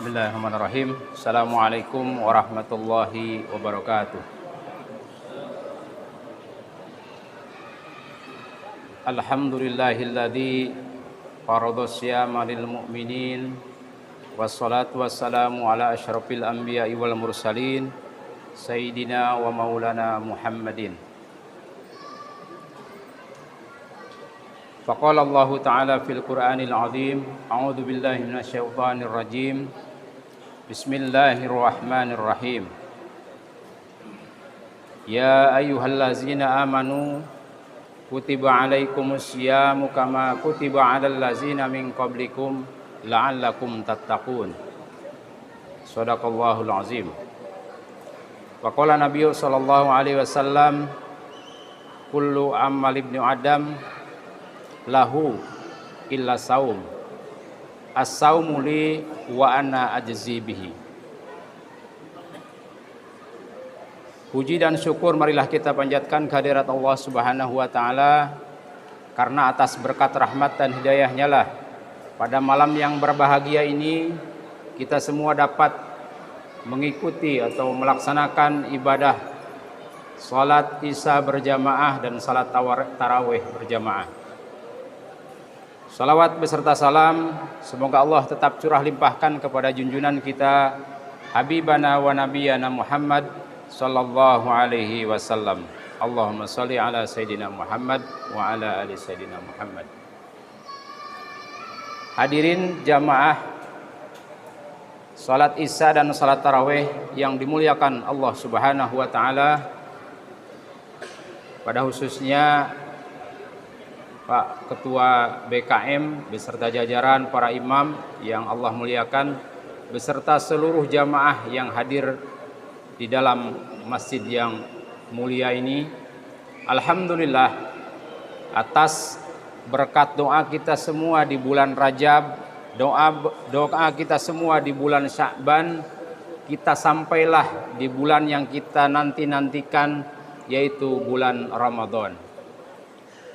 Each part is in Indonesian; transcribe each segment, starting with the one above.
Bismillahirrahmanirrahim. Assalamualaikum warahmatullahi wabarakatuh. Alhamdulillahilladzi farada siyama lil mu'minin wassalatu wassalamu ala asyrafil anbiya'i wal mursalin sayyidina wa maulana Muhammadin. Faqala Allah Ta'ala fil Qur'anil Azim, a'udzu billahi minasy syaithanir rajim. Bismillahirrahmanirrahim. Ya ayyuhallazina amanu kutiba alaikumus syiyamu kama kutiba alal ladzina min qablikum la'allakum tattaqun. Shadaqallahul azim. Wa qala Nabi sallallahu alaihi wasallam, kullu amal ibnu adam lahu illa saum. As-saumu li wa ana ajzi bihi. Puji dan syukur marilah kita panjatkan kehadirat Allah Subhanahu wa taala, karena atas berkat rahmat dan hidayahnya lah pada malam yang berbahagia ini kita semua dapat mengikuti atau melaksanakan ibadah salat Isya berjamaah dan salat tarawih berjamaah. Salawat beserta salam semoga Allah tetap curah limpahkan kepada junjungan kita Habibana wa Nabiyana Muhammad sallallahu alaihi wasallam. Allahumma shalli ala Sayyidina Muhammad wa ala ali Sayyidina Muhammad. Hadirin jamaah salat Isya dan salat tarawih yang dimuliakan Allah Subhanahu wa taala, pada khususnya Pak Ketua BKM beserta jajaran para imam yang Allah muliakan, beserta seluruh jamaah yang hadir di dalam masjid yang mulia ini. Alhamdulillah atas berkat doa kita semua di bulan Rajab, doa kita semua di bulan Sya'ban, kita sampailah di bulan yang kita nantikan, yaitu bulan Ramadan.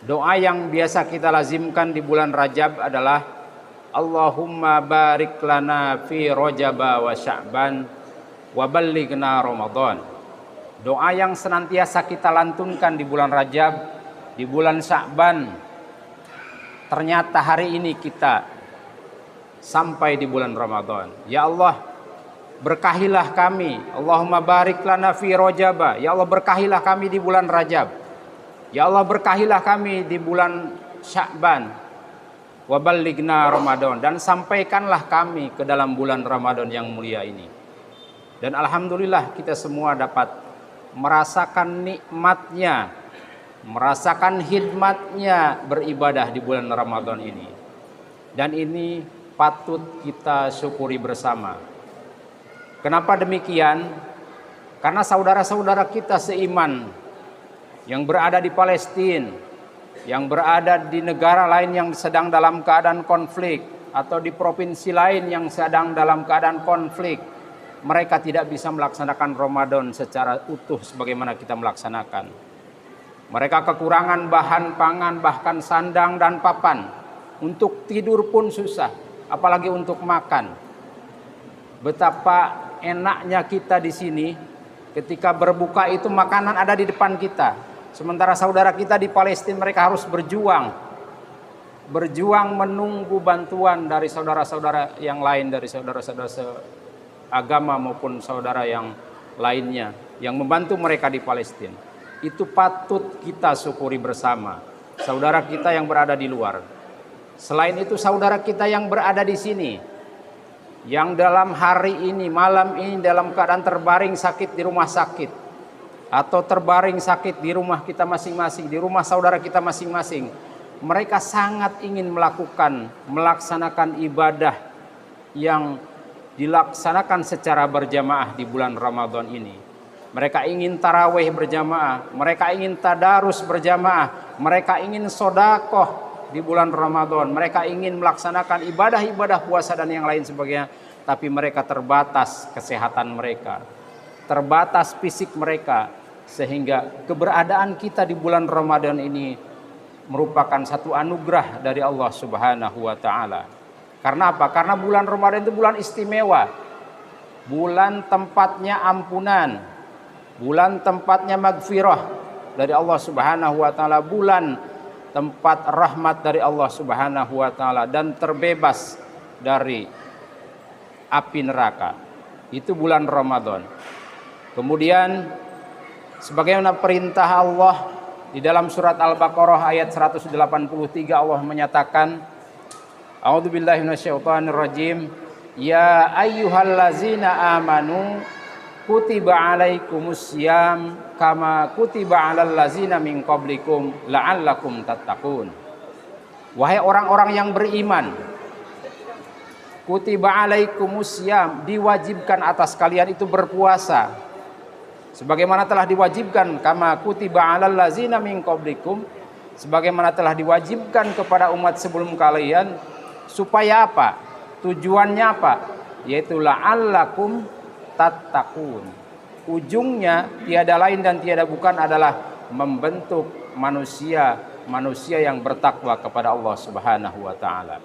Doa yang biasa kita lazimkan di bulan Rajab adalah Allahumma barik lana fi Rajaba wa Sya'ban wa ballighna Ramadan. Doa yang senantiasa kita lantunkan di bulan Rajab, di bulan Sya'ban. Ternyata hari ini kita sampai di bulan Ramadan. Ya Allah, berkahilah kami. Allahumma barik lana fi Rajaba. Ya Allah, berkahilah kami di bulan Rajab. Ya Allah, berkahilah kami di bulan Sya'ban. Wa ballighna Ramadan, dan sampaikanlah kami ke dalam bulan Ramadan yang mulia ini. Dan alhamdulillah kita semua dapat merasakan nikmatnya, merasakan hikmatnya beribadah di bulan Ramadan ini. Dan ini patut kita syukuri bersama. Kenapa demikian? Karena saudara-saudara kita seiman yang berada di Palestina, yang berada di negara lain yang sedang dalam keadaan konflik, atau di provinsi lain yang sedang dalam keadaan konflik, mereka tidak bisa melaksanakan Ramadan secara utuh sebagaimana kita melaksanakan. Mereka kekurangan bahan pangan, bahkan sandang dan papan. Untuk tidur pun susah, apalagi untuk makan. Betapa enaknya kita di sini, ketika berbuka itu makanan ada di depan kita. Sementara saudara kita di Palestina, mereka harus berjuang menunggu bantuan dari saudara-saudara yang lain, dari saudara-saudara agama maupun saudara yang lainnya yang membantu mereka di Palestina. Itu patut kita syukuri bersama. Saudara kita yang berada di luar. Selain itu saudara kita yang berada di sini, yang dalam hari ini, malam ini dalam keadaan terbaring sakit di rumah sakit, atau terbaring sakit di rumah kita masing-masing, di rumah saudara kita masing-masing. Mereka sangat ingin melaksanakan ibadah yang dilaksanakan secara berjamaah di bulan Ramadan ini. Mereka ingin tarawih berjamaah, mereka ingin tadarus berjamaah, mereka ingin sodakoh di bulan Ramadan, mereka ingin melaksanakan ibadah-ibadah puasa dan yang lain sebagainya. Tapi mereka terbatas kesehatan mereka, terbatas fisik mereka, sehingga keberadaan kita di bulan Ramadan ini merupakan satu anugerah dari Allah Subhanahu wa taala. Karena apa? Karena bulan Ramadan itu bulan istimewa. bulan tempatnya ampunan, bulan tempatnya magfirah dari Allah Subhanahu wa taala, bulan tempat rahmat dari Allah Subhanahu wa taala dan terbebas dari api neraka. Itu bulan Ramadan. Kemudian sebagaimana perintah Allah di dalam surat Al-Baqarah ayat 183, Allah menyatakan, A'udzubillahi minasyaitonirrajim, ya ayyuhallazina amanu kutiba alaikumussyam kama kutiba alal ladzina min qablikum la'allakum tattaqun. Wahai orang-orang yang beriman, kutiba alaikumussyam, diwajibkan atas kalian itu berpuasa sebagaimana telah diwajibkan, kama kutiba alal ladzina min qablikum, sebagaimana telah diwajibkan kepada umat sebelum kalian. Supaya apa? Tujuannya apa? Yaitu la'allakum tattaqun. Ujungnya tiada lain dan tiada bukan adalah membentuk manusia yang bertakwa kepada Allah Subhanahu wa taala.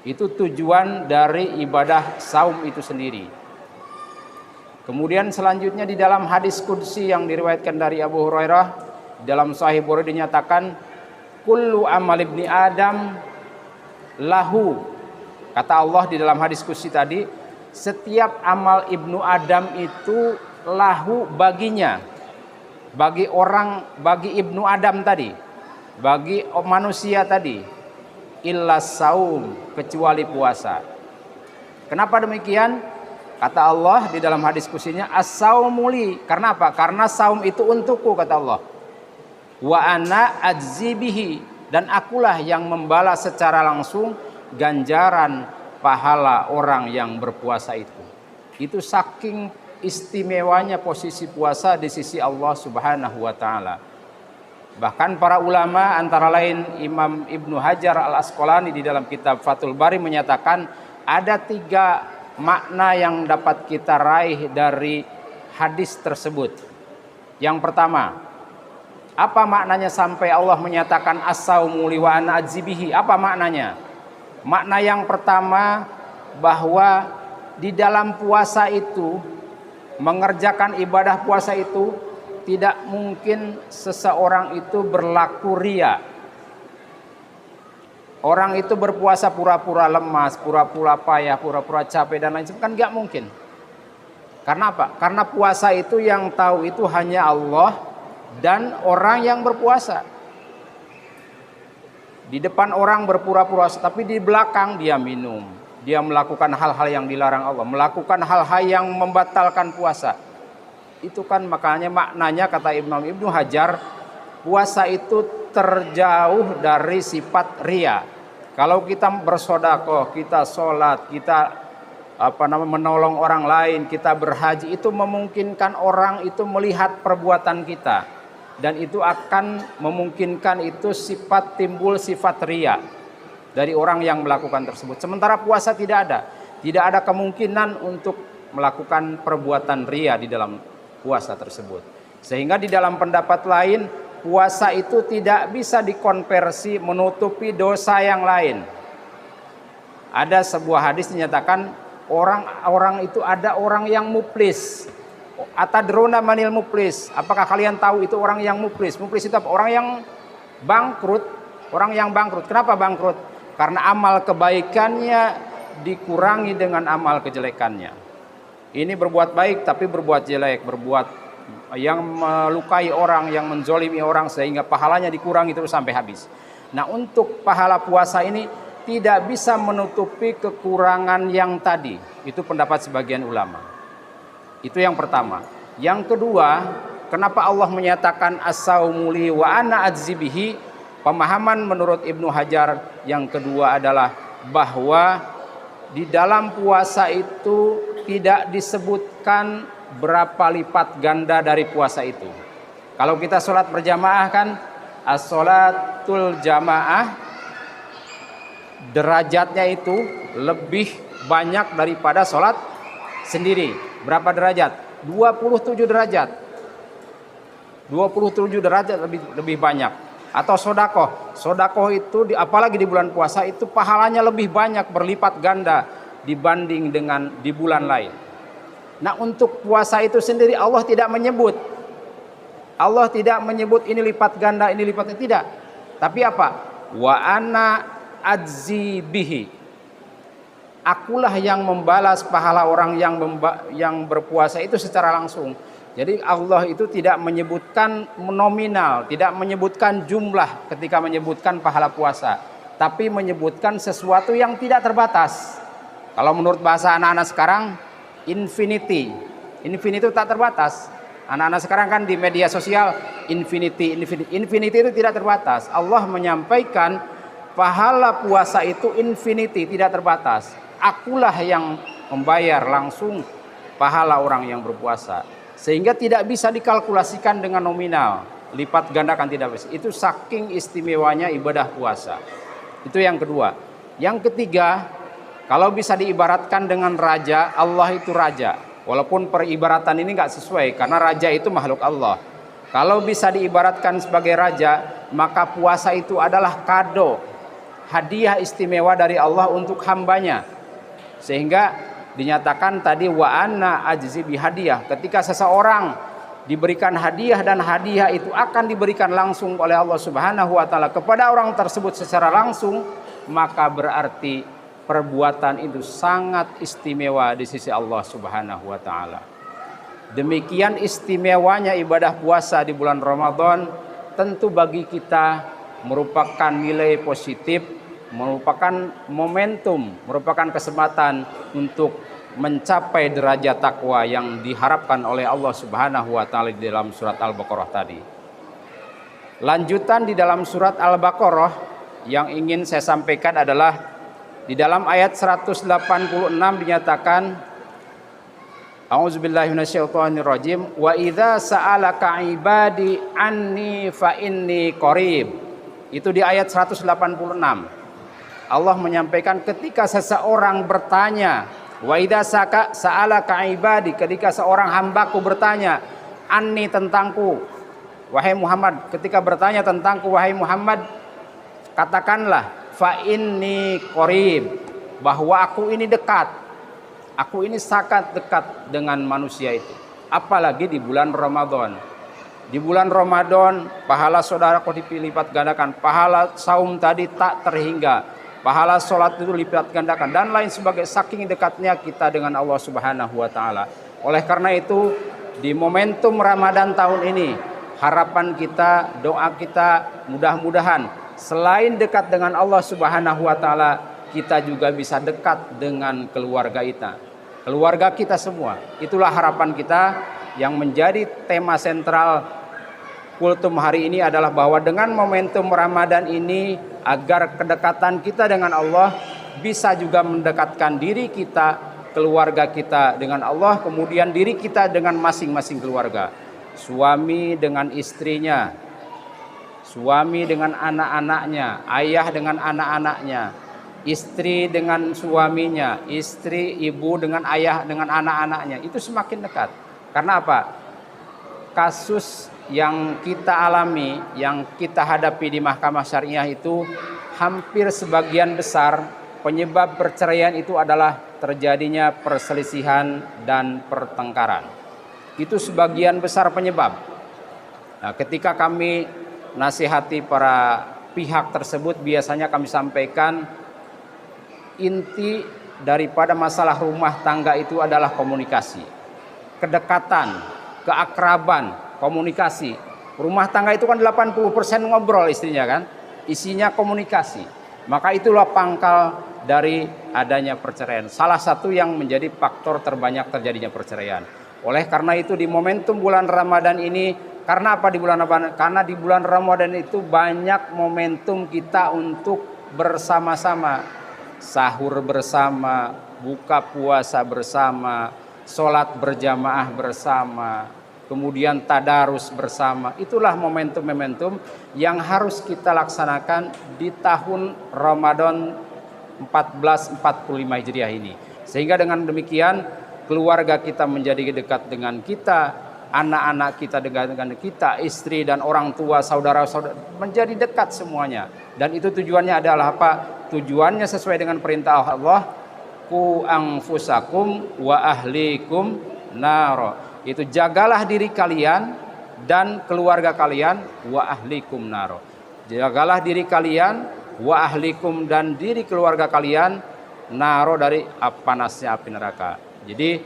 Itu tujuan dari ibadah saum itu sendiri. Kemudian selanjutnya di dalam hadis qudsi yang diriwayatkan dari Abu Hurairah dalam Sahih Bukhari dinyatakan, kullu amal ibni Adam lahu. Kata Allah di dalam hadis qudsi tadi, setiap amal ibnu Adam itu lahu baginya, bagi ibnu Adam tadi, bagi manusia tadi, illa saum, kecuali puasa. Kenapa demikian? Kata Allah di dalam hadis qudsinya, as-saumuli. Karena apa? Karena saum itu untukku, kata Allah. Wa ana ajzi bihi, dan akulah yang membalas secara langsung ganjaran pahala orang yang berpuasa itu. Itu saking istimewanya posisi puasa di sisi Allah Subhanahu wa taala. Bahkan para ulama antara lain Imam Ibnu Hajar Al-Asqalani di dalam kitab Fathul Bari menyatakan ada 3 makna yang dapat kita raih dari hadis tersebut. Yang pertama, apa maknanya sampai Allah menyatakan as-saumu li wa ana ajzibihi? Apa maknanya? Makna yang pertama, bahwa di dalam puasa itu, mengerjakan ibadah puasa itu, tidak mungkin seseorang itu berlaku ria. Orang itu berpuasa pura-pura lemas, pura-pura payah, pura-pura capek dan lain sebagainya, kan nggak mungkin. Karena apa? Karena puasa itu yang tahu itu hanya Allah dan orang yang berpuasa. Di depan orang berpura-pura, tapi di belakang dia minum, dia melakukan hal-hal yang dilarang Allah, melakukan hal-hal yang membatalkan puasa. Itu kan makanya maknanya kata Imam Ibnu Hajar, puasa itu terjauh dari sifat ria. Kalau kita bersedekah, kita sholat, kita menolong orang lain, kita berhaji, itu memungkinkan orang itu melihat perbuatan kita, dan itu akan memungkinkan itu timbul sifat ria dari orang yang melakukan tersebut. Sementara puasa tidak ada kemungkinan untuk melakukan perbuatan ria di dalam puasa tersebut. Sehingga di dalam pendapat lain, puasa itu tidak bisa dikonversi menutupi dosa yang lain. Ada sebuah hadis dinyatakan orang itu ada orang yang muflis. Atadruna manil muflis? Apakah kalian tahu itu orang yang muflis? Muflis itu apa? Orang yang bangkrut. Orang yang bangkrut. Kenapa bangkrut? Karena amal kebaikannya dikurangi dengan amal kejelekannya. Ini berbuat baik tapi berbuat jelek, berbuat yang melukai orang, yang menzolimi orang, sehingga pahalanya dikurangi terus sampai habis. Nah, untuk pahala puasa ini tidak bisa menutupi kekurangan yang tadi. Itu pendapat sebagian ulama. Itu yang pertama. Yang kedua, kenapa Allah menyatakan as-saumu li wa ana ajzibihi? Pemahaman menurut Ibnu Hajar yang kedua adalah bahwa di dalam puasa itu tidak disebutkan berapa lipat ganda dari puasa itu. Kalau kita sholat berjamaah kan, as-sholatul jamaah derajatnya itu lebih banyak daripada sholat sendiri. Berapa derajat? 27 derajat. 27 derajat lebih banyak. Atau sodakoh. Sodakoh itu apalagi di bulan puasa itu pahalanya lebih banyak, berlipat ganda dibanding dengan di bulan lain. Nah, untuk puasa itu sendiri Allah tidak menyebut. Allah tidak menyebut ini lipat ganda, ini lipat tidak. Tapi apa? Wa ana ajzi bihi. Akulah yang membalas pahala orang yang berpuasa itu secara langsung. Jadi Allah itu tidak menyebutkan nominal, tidak menyebutkan jumlah ketika menyebutkan pahala puasa, tapi menyebutkan sesuatu yang tidak terbatas. Kalau menurut bahasa anak-anak sekarang, infinity. Infinity itu tak terbatas. Anak-anak sekarang kan di media sosial infinity. Infinity itu tidak terbatas. Allah menyampaikan pahala puasa itu infinity, tidak terbatas. Akulah yang membayar langsung pahala orang yang berpuasa. Sehingga tidak bisa dikalkulasikan dengan nominal, lipat gandakan tidak bisa. Itu saking istimewanya ibadah puasa. Itu yang kedua. Yang ketiga, kalau bisa diibaratkan dengan raja, Allah itu raja. Walaupun peribaratan ini nggak sesuai, karena raja itu makhluk Allah. Kalau bisa diibaratkan sebagai raja, maka puasa itu adalah kado, hadiah istimewa dari Allah untuk hambanya. Sehingga dinyatakan tadi wa anna ajzi bi hadiah. Ketika seseorang diberikan hadiah dan hadiah itu akan diberikan langsung oleh Allah Subhanahu wa taala kepada orang tersebut secara langsung, maka berarti perbuatan itu sangat istimewa di sisi Allah Subhanahu wa taala. Demikian istimewanya ibadah puasa di bulan Ramadan, tentu bagi kita merupakan nilai positif, merupakan momentum, merupakan kesempatan untuk mencapai derajat takwa yang diharapkan oleh Allah Subhanahu wa taala di dalam surat Al-Baqarah tadi. Lanjutan di dalam surat Al-Baqarah yang ingin saya sampaikan adalah di dalam ayat 186 dinyatakan A'udzubillahi minasyaitonirrajim wa idza sa'alaka ibadi anni fa inni qarib. Itu di ayat 186. Allah menyampaikan ketika seseorang bertanya, wa idza sa'alaka ibadi, ketika seorang hambaku bertanya, anni tentangku, wahai Muhammad, ketika bertanya tentangku wahai Muhammad, katakanlah fa inni qarib, bahwa aku ini dekat. Aku ini sangat dekat dengan manusia itu. Apalagi di bulan Ramadan. Di bulan Ramadan pahala saudaraku dilipat gandakan, pahala saum tadi tak terhingga, pahala sholat itu lipat gandakan dan lain sebagai saking dekatnya kita dengan Allah Subhanahu wa taala. Oleh karena itu di momentum Ramadan tahun ini harapan kita, doa kita mudah-mudahan selain dekat dengan Allah Subhanahu wa taala, kita juga bisa dekat dengan keluarga kita. Keluarga kita semua. Itulah harapan kita yang menjadi tema sentral kultum hari ini adalah bahwa dengan momentum Ramadan ini agar kedekatan kita dengan Allah bisa juga mendekatkan diri kita, keluarga kita dengan Allah, kemudian diri kita dengan masing-masing keluarga. Suami dengan istrinya, suami dengan anak-anaknya, ayah dengan anak-anaknya, istri dengan suaminya, istri ibu dengan ayah dengan anak-anaknya. Itu semakin dekat. Karena apa? Kasus yang kita alami, yang kita hadapi di mahkamah syariah itu hampir sebagian besar penyebab perceraian itu adalah terjadinya perselisihan dan pertengkaran. Itu sebagian besar penyebab. Nah, ketika kami nasihati para pihak tersebut, biasanya kami sampaikan inti daripada masalah rumah tangga itu adalah komunikasi, kedekatan, keakraban, komunikasi. Rumah tangga itu kan 80% ngobrol istrinya kan, isinya komunikasi. Maka itulah pangkal dari adanya perceraian. Salah satu yang menjadi faktor terbanyak terjadinya perceraian. Oleh karena itu di momentum bulan Ramadan ini, karena apa di bulan Ramadan? Karena di bulan Ramadan itu banyak momentum kita untuk bersama-sama. Sahur bersama, buka puasa bersama, sholat berjamaah bersama, kemudian tadarus bersama. Itulah momentum-momentum yang harus kita laksanakan di tahun Ramadan 1445 Hijriah ini. Sehingga dengan demikian keluarga kita menjadi dekat dengan kita, anak-anak kita dengan kita, istri dan orang tua, saudara-saudara menjadi dekat semuanya. Dan itu tujuannya adalah apa? Tujuannya sesuai dengan perintah Allah, ku anfusakum wa ahlikum naro. Itu jagalah diri kalian dan keluarga kalian, wa ahlikum naro. Jagalah diri kalian, wa ahlikum dan diri keluarga kalian, naro dari panasnya api neraka. Jadi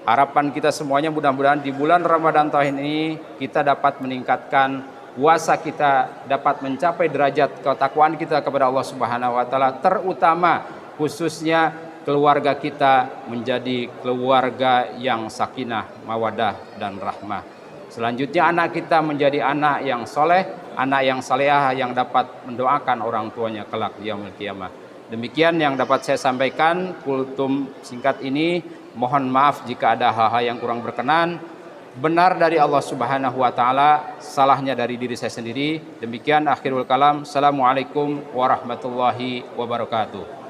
harapan kita semuanya mudah-mudahan di bulan Ramadan tahun ini kita dapat meningkatkan puasa kita, dapat mencapai derajat ketakwaan kita kepada Allah Subhanahu wa taala, terutama khususnya keluarga kita menjadi keluarga yang sakinah, mawadah dan rahmah. Selanjutnya anak kita menjadi anak yang soleh, anak yang salehah yang dapat mendoakan orang tuanya kelak di yaumul qiyamah. Demikian yang dapat saya sampaikan kultum singkat ini. Mohon maaf jika ada hal-hal yang kurang berkenan. Benar dari Allah Subhanahu wa taala, salahnya dari diri saya sendiri. Demikian akhirul kalam. Assalamualaikum warahmatullahi wabarakatuh.